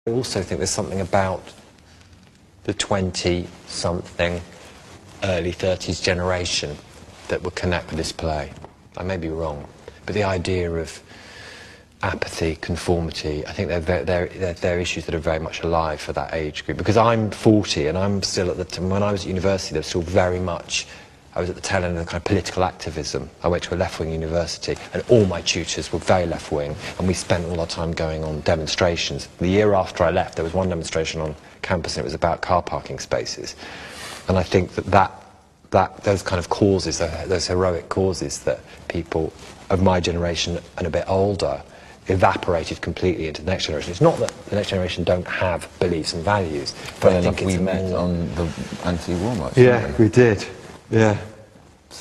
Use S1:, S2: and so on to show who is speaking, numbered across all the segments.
S1: I also think there's something about the 20-something, early 30s generation that would connect with this play. I may be wrong, but the idea of apathy, conformity, I think they're issues that are very much alive for that age group. Because I'm 40 and I'm still at the time, when I was at university, there was still very much, I was at the tail end of the kind of political activism. I went to a left-wing university and all my tutors were very left-wing and we spent all our time going on demonstrations. The year after I left, there was one demonstration on campus and it was about car parking spaces. And I think that those kind of causes, those heroic causes that people of my generation and a bit older evaporated completely into the next generation. It's not that the next generation don't have beliefs and values, but I think
S2: we met on the anti-war march.
S1: Yeah, we did. Yeah.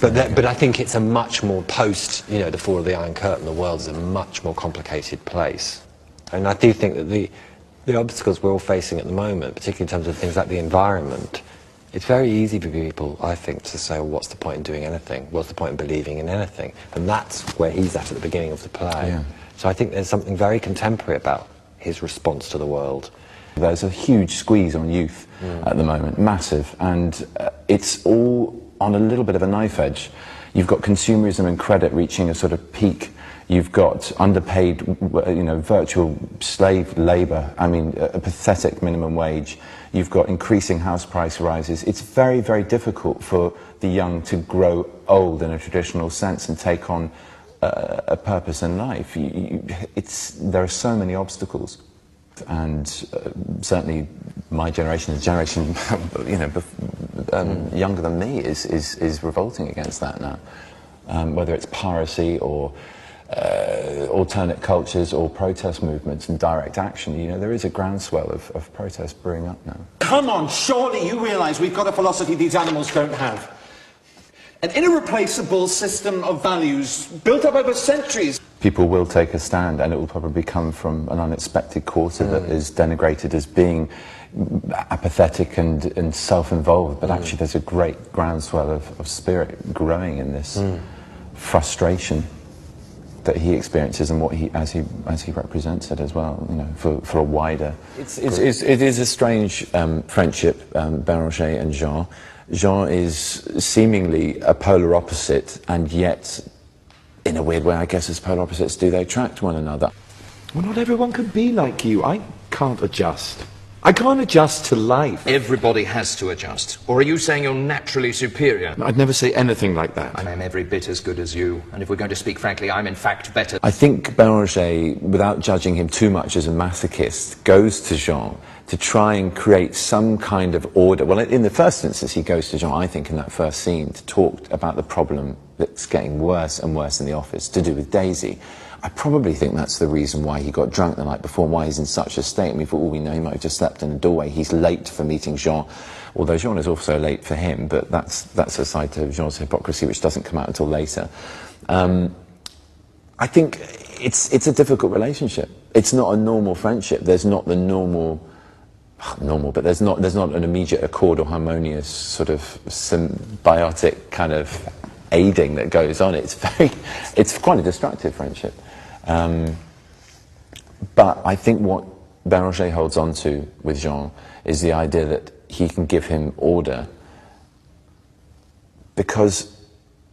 S1: But I think it's a much more post, you know, the fall of the Iron Curtain, the world is a much more complicated place. And I do think that the obstacles we're all facing at the moment, particularly in terms of things like the environment, it's very easy for people, I think, to say, well, what's the point in doing anything? What's the point in believing in anything? And that's where he's at the beginning of the play. Yeah. So I think there's something very contemporary about his response to the world.
S2: There's a huge squeeze on youth at the moment, massive, and it's all on a little bit of a knife edge. You've got consumerism and credit reaching a sort of peak. You've got underpaid, you know, virtual slave labour, I mean, a pathetic minimum wage. You've got increasing house price rises. It's very, very difficult for the young to grow old in a traditional sense and take on a purpose in life. There are so many obstacles. And certainly my generation, the generation you know, younger than me, is revolting against that now. Whether it's piracy or alternate cultures or protest movements and direct action, you know, there is a groundswell of protest brewing up now.
S3: Come on, surely you realise we've got a philosophy these animals don't have. An irreplaceable system of values built up over centuries.
S2: People will take a stand, and it will probably come from an unexpected quarter that is denigrated as being apathetic and self-involved, but actually there's a great groundswell of spirit growing in this frustration that he experiences and what as he represents it as well, you know, for a wider. It is a strange friendship, Béranger and Jean. Jean is seemingly a polar opposite, and yet, in a weird way, I guess as polar opposites do, they attract one another.
S4: Well, not everyone can be like you. I can't adjust. I can't adjust to life.
S5: Everybody has to adjust. Or are you saying you're naturally superior?
S4: I'd never say anything like that.
S5: I'm every bit as good as you, and if we're going to speak frankly, I'm in fact better.
S2: I think Béranger, without judging him too much as a masochist, goes to Jean to try and create some kind of order. Well, in the first instance, he goes to Jean, I think, in that first scene, to talk about the problem that's getting worse and worse in the office, to do with Daisy. I probably think that's the reason why he got drunk the night before, why he's in such a state. And we thought, all we know, he might have just slept in the doorway. He's late for meeting Jean, although Jean is also late for him, but that's a side to Jean's hypocrisy which doesn't come out until later. I think it's a difficult relationship. It's not a normal friendship. There's not the normal, but there's not an immediate accord or harmonious sort of symbiotic kind of aiding that goes on. It's quite a destructive friendship. But I think what Béranger holds on to with Jean is the idea that he can give him order, because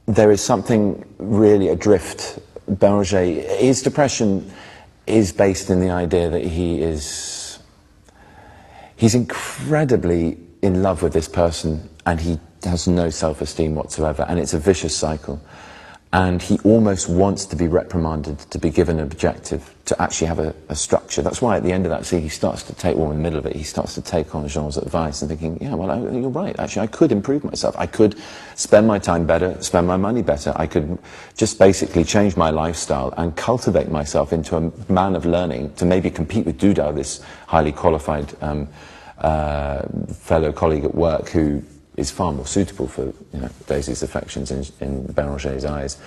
S2: there is something really adrift. Béranger, his depression is based in the idea that he's incredibly in love with this person and he has no self-esteem whatsoever, and it's a vicious cycle. And he almost wants to be reprimanded, to be given an objective, to actually have a structure. That's why at the end of that scene he starts to take, well, in the middle of it, he starts to take on Jean's advice and thinking, yeah, well, you're right, actually I could improve myself. I could spend my time better, spend my money better. I could just basically change my lifestyle and cultivate myself into a man of learning to maybe compete with Duda, this highly qualified fellow colleague at work who is far more suitable for, you know, Daisy's affections in Béranger's eyes.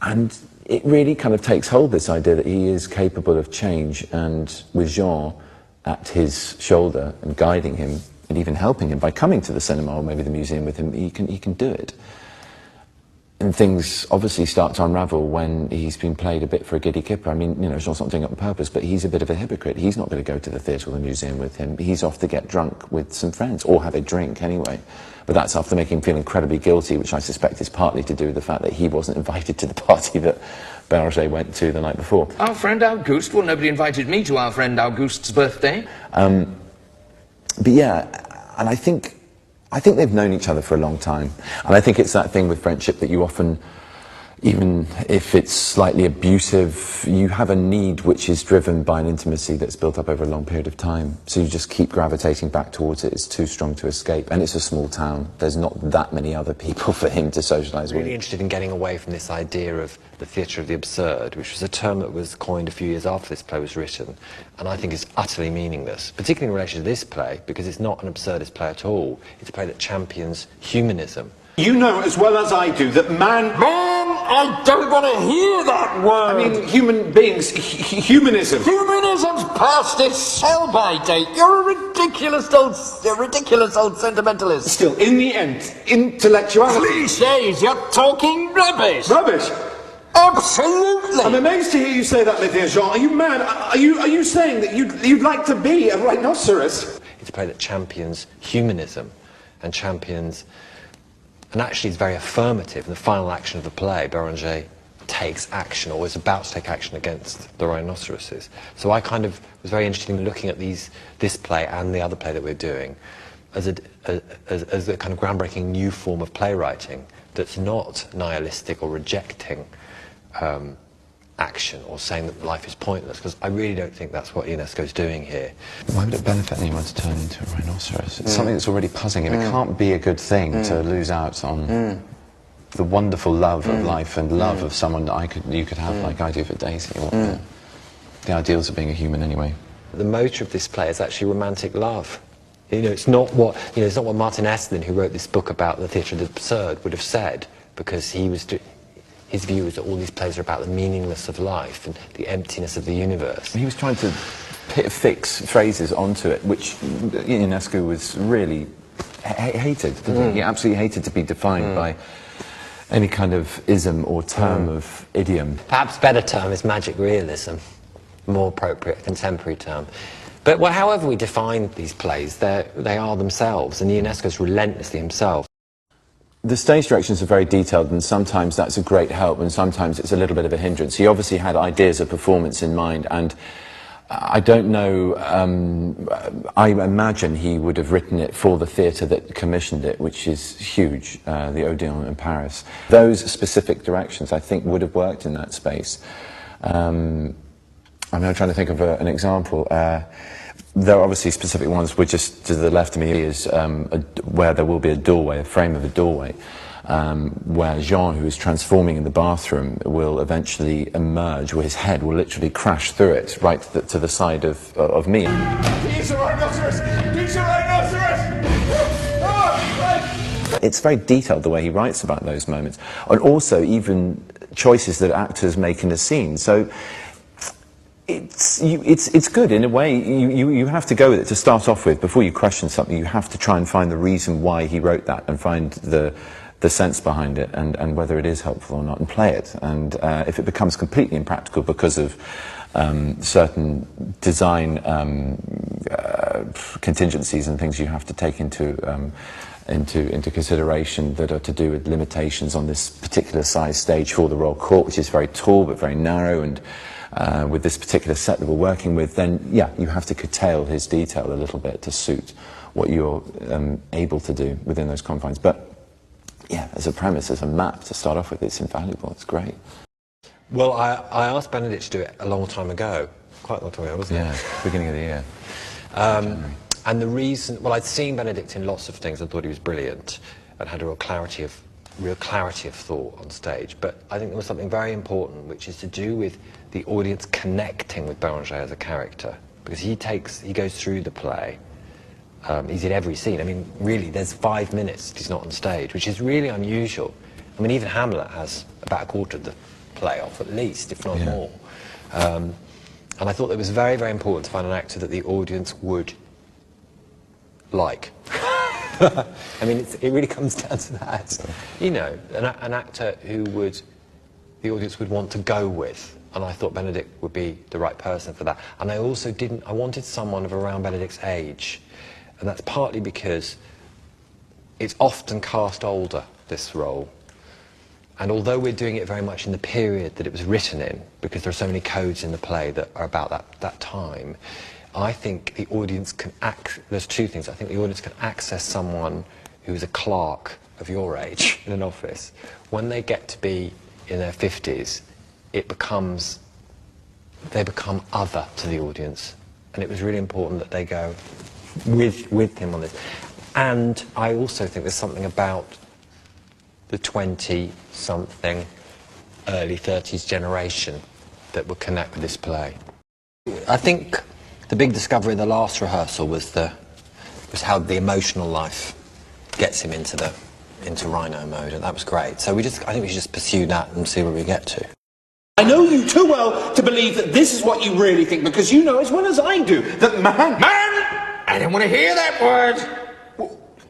S2: And it really kind of takes hold, this idea that he is capable of change, and with Jean at his shoulder and guiding him and even helping him by coming to the cinema or maybe the museum with him, he can do it. And things obviously start to unravel when he's been played a bit for a giddy kipper. I mean, you know, Jean's not doing it on purpose, but he's a bit of a hypocrite. He's not going to go to the theatre or the museum with him. He's off to get drunk with some friends, or have a drink anyway. But that's after making him feel incredibly guilty, which I suspect is partly to do with the fact that he wasn't invited to the party that Béranger went to the night before.
S5: Our friend Auguste? Well, nobody invited me to our friend Auguste's birthday.
S2: But yeah, and I think they've known each other for a long time. And I think it's that thing with friendship that you often, even if it's slightly abusive, you have a need which is driven by an intimacy that's built up over a long period of time. So you just keep gravitating back towards it. It's too strong to escape. And it's a small town. There's not that many other people for him to socialise with.
S1: Really interested in getting away from this idea of the theatre of the absurd, which was a term that was coined a few years after this play was written, and I think is utterly meaningless, particularly in relation to this play, because it's not an absurdist play at all. It's a play that champions humanism.
S3: You know as well as I do that man...
S6: I don't want to hear that word!
S3: I mean, human beings, humanism.
S6: Humanism's past its sell-by date. You're a ridiculous old sentimentalist.
S3: Still, in the end, intellectuality...
S6: Clichés, you're talking rubbish!
S3: Rubbish!
S6: Absolutely!
S3: I'm amazed to hear you say that, my dear Jean. Are you mad? Are you saying that you'd like to be a rhinoceros?
S1: It's a play that champions humanism and champions... And actually it's very affirmative. In the final action of the play, Béranger takes action, or is about to take action against the rhinoceroses. So I kind of was very interested in looking at this play and the other play that we're doing as a kind of groundbreaking new form of playwriting that's not nihilistic or rejecting action or saying that life is pointless, because I really don't think that's what Ionesco's doing here.
S2: Why would it benefit anyone to turn into a rhinoceros? It's something that's already puzzling him. It can't be a good thing to lose out on the wonderful love of life and love of someone that you could have like I do for Daisy, or the ideals of being a human anyway.
S1: The motor of this play is actually romantic love. You know, it's not what Martin Esslin, who wrote this book about the theatre of the absurd, would have said, because his view is that all these plays are about the meaningless of life and the emptiness of the universe.
S2: He was trying to fix phrases onto it, which Ionesco was really hated, didn't he? He absolutely hated to be defined by any kind of ism or term of idiom.
S1: Perhaps a better term is magic realism, more appropriate contemporary term. But however we define these plays, they are themselves, and Ionesco's relentlessly himself.
S2: The stage directions are very detailed, and sometimes that's a great help, and sometimes it's a little bit of a hindrance. He obviously had ideas of performance in mind, and I don't know, I imagine he would have written it for the theatre that commissioned it, which is huge, the Odeon in Paris. Those specific directions, I think, would have worked in that space. I'm now trying to think of an example. There are obviously specific ones, which just to the left of me is where there will be a doorway, a frame of a doorway, where Jean, who is transforming in the bathroom, will eventually emerge, where his head will literally crash through it, right to the side of me.
S6: He's a rhinoceros! He's a rhinoceros!
S2: It's very detailed the way he writes about those moments, and also even choices that actors make in a scene. So it's good in a way. You have to go with it to start off with. Before you question something, you have to try and find the reason why he wrote that, and find the sense behind it, and whether it is helpful or not, and play it. And if it becomes completely impractical because of certain design contingencies and things you have to take into consideration that are to do with limitations on this particular size stage for the Royal Court, which is very tall but very narrow, and with this particular set that we're working with, then yeah, you have to curtail his detail a little bit to suit what you're able to do within those confines. But yeah, as a premise, as a map to start off with, it's invaluable. It's great.
S1: Well, I asked Benedict to do it a long time ago, quite a long time ago, wasn't it?
S2: Yeah, beginning of the year.
S1: And the reason, well, I'd seen Benedict in lots of things. I thought he was brilliant and had a real clarity of thought on stage. But I think there was something very important, which is to do with the audience connecting with Béranger as a character, because he goes through the play. He's in every scene. I mean, really, there's 5 minutes that he's not on stage, which is really unusual. I mean, even Hamlet has about a quarter of the play off, at least, if not more. And I thought it was very, very important to find an actor that the audience would like. I mean, it really comes down to that. You know, an actor who the audience would want to go with. And I thought Benedict would be the right person for that. And I also I wanted someone of around Benedict's age. And that's partly because it's often cast older, this role. And although we're doing it very much in the period that it was written in, because there are so many codes in the play that are about that time, I think the audience can there's two things. I think the audience can access someone who's a clerk of your age in an office. When they get to be in their 50s, they become other to the audience. And it was really important that they go with him on this. And I also think there's something about the 20-something, early 30s generation that will connect with this play. I think the big discovery in the last rehearsal was how the emotional life gets him into Rhino mode, and that was great. So I think we should just pursue that and see where we get to.
S3: I know you too well to believe that this is what you really think, because you know as well as I do that man...
S5: I don't want to hear that word!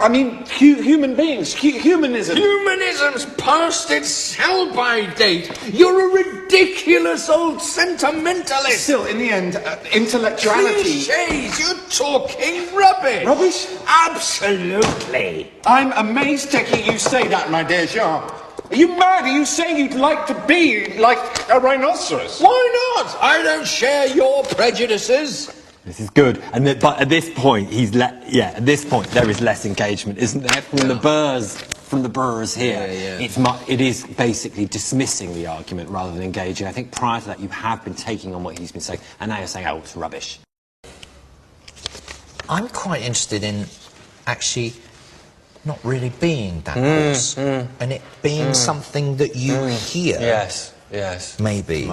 S3: I mean, human beings, humanism.
S5: Humanism's past its sell-by date. You're a ridiculous old sentimentalist.
S3: Still, in the end, intellectuality...
S5: Clichés, you're talking rubbish.
S3: Rubbish?
S5: Absolutely.
S3: I'm amazed to hear you say that, my dear Jean. Are you mad? Are you saying you'd like to be like a rhinoceros?
S5: Why not? I don't share your prejudices.
S1: This is good, but at this point at this point there is less engagement, isn't there, from the Burrs here. It is basically dismissing the argument rather than engaging. I think prior to that you have been taking on what he's been saying, and now you're saying, oh, it's rubbish.
S6: I'm quite interested in actually not really being that horse, and it being something that you hear.
S1: Yes.
S6: Maybe.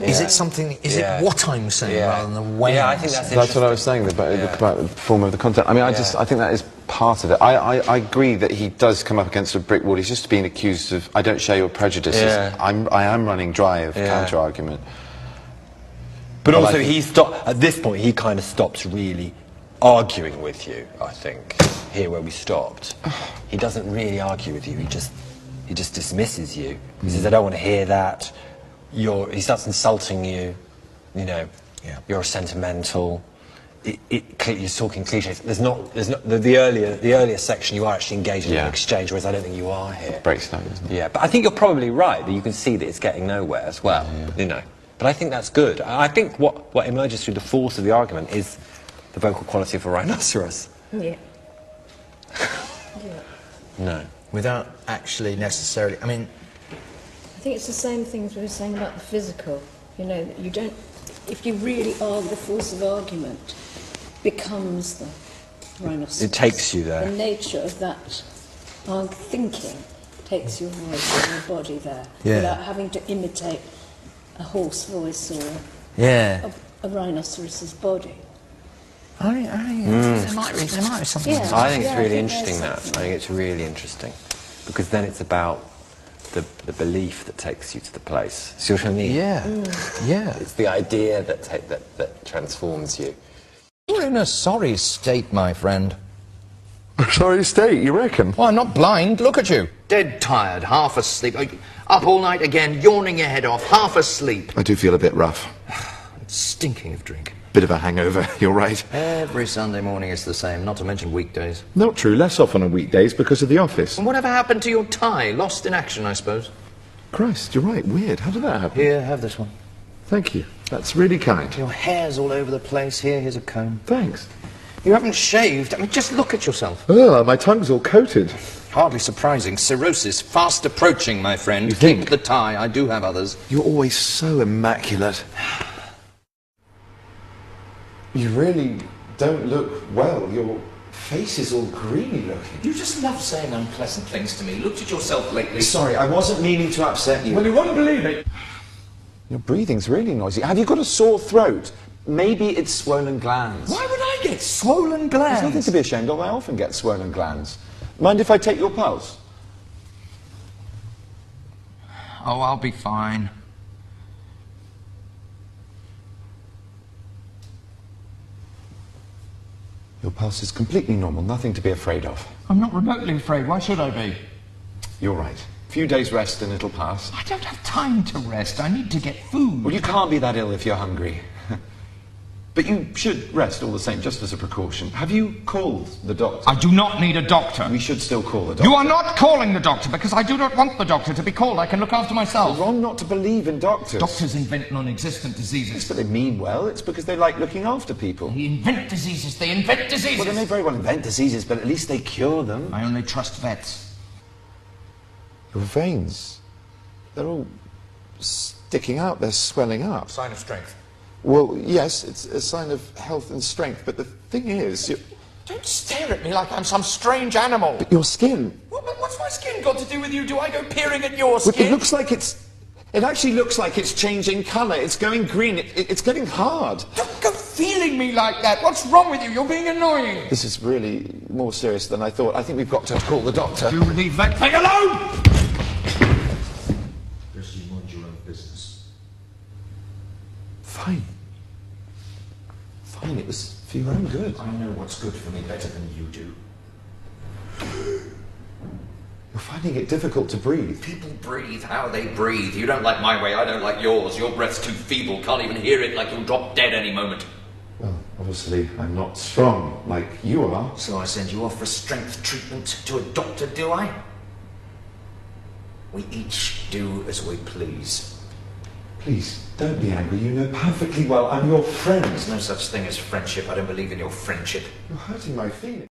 S6: Is it something? Is it what I'm saying rather than when?
S1: Yeah, I think
S2: that's what I was saying about the form of the content. I mean, I think that is part of it. I agree that he does come up against a brick wall. He's just being accused of, I don't share your prejudices. I am running dry of counter-argument.
S1: But also, at this point, he kind of stops really arguing with you, I think, here where we stopped. He doesn't really argue with you, he just dismisses you. He says, I don't want to hear that. He starts insulting you, you know, you're sentimental. You're talking cliches. There's not the earlier section you are actually engaged in an exchange, whereas I don't think you are here.
S2: Breaks down, isn't it?
S1: Yeah, but I think you're probably right that you can see that it's getting nowhere as well, you know. But I think that's good. I think what emerges through the force of the argument is the vocal quality of a rhinoceros.
S7: Yeah.
S1: No.
S6: Without actually necessarily, I mean...
S7: I think it's the same things we were saying about the physical. You know, that you don't... If you really argue, the force of argument becomes the rhinoceros.
S1: It takes you there.
S7: The nature of that thinking takes your voice and your body there. Without having to imitate a horse voice or a rhinoceros's body.
S6: There might be something.
S7: Yeah.
S1: I think it's really interesting that. I think it's really interesting. Because then it's about the belief that takes you to the place. See what I mean? It's the idea that transforms you.
S6: You're in a sorry state, my friend.
S2: Sorry state, you reckon?
S6: Well, I'm not blind. Look at you. Dead tired, half asleep. Up all night again, yawning your head off, half asleep.
S2: I do feel a bit rough.
S6: Stinking of drink.
S2: Bit of a hangover, you're right.
S6: Every Sunday morning it's the same, not to mention weekdays.
S4: Not true, less often on weekdays because of the office.
S6: And whatever happened to your tie? Lost in action, I suppose.
S4: Christ, you're right, weird. How did that happen?
S6: Here, have this one.
S4: Thank you. That's really kind.
S6: Your hair's all over the place. Here's a comb.
S4: Thanks.
S6: You haven't shaved. I mean, just look at yourself.
S4: Oh, my tongue's all coated.
S6: Hardly surprising. Cirrhosis, fast approaching, my friend.
S4: You think?
S6: Keep the tie. I do have others.
S2: You're always so immaculate. You really don't look well. Your face is all greeny looking.
S6: You just love saying unpleasant things to me. Looked at yourself lately.
S2: Sorry, I wasn't meaning to upset you.
S4: Well, you won't believe it.
S2: Your breathing's really noisy. Have you got a sore throat? Maybe it's swollen glands.
S6: Why would I get swollen glands?
S2: There's nothing to be ashamed of. I often get swollen glands. Mind if I take your pulse?
S6: Oh, I'll be fine.
S4: Your pulse is completely normal, nothing to be afraid of.
S5: I'm not remotely afraid. Why should I be?
S4: You're right. A few days rest and it'll pass.
S5: I don't have time to rest. I need to get food.
S4: Well, you can't be that ill if you're hungry. But you should rest all the same, just as a precaution. Have you called the doctor?
S5: I do not need a doctor.
S4: We should still call the doctor.
S5: You are not calling the doctor because I do not want the doctor to be called. I can look after myself.
S4: It's wrong not to believe in doctors.
S5: Doctors invent non-existent diseases.
S4: Yes, but they mean well. It's because they like looking after people.
S5: They invent diseases. They invent diseases.
S4: Well, they may very well invent diseases, but at least they cure them.
S5: I only trust vets.
S4: Your veins, they're all sticking out. They're swelling up.
S5: Sign of strength.
S4: Well, yes, it's a sign of health and strength, but the thing is...
S5: Don't stare at me like I'm some strange animal.
S4: But your skin...
S5: Well, but what's my skin got to do with you? Do I go peering at your skin?
S4: It looks like it's... It actually looks like it's changing colour. It's going green. It's getting hard.
S5: Don't go feeling me like that. What's wrong with you? You're being annoying.
S4: This is really more serious than I thought. I think we've got to call the doctor.
S5: You leave that thing alone! Just you mind your own business.
S4: Fine. Fine, it was for your own good.
S5: I know what's good for me better than you do.
S4: You're finding it difficult to breathe.
S8: People breathe how they breathe. You don't like my way, I don't like yours. Your breath's too feeble, can't even hear it, like you'll drop dead any moment.
S4: Well, obviously, I'm not strong like you are.
S8: So I send you off for strength treatment to a doctor, do I? We each do as we please.
S4: Please, don't be angry. You know perfectly well I'm your friend.
S8: There's no such thing as friendship. I don't believe in your friendship.
S4: You're hurting my feelings.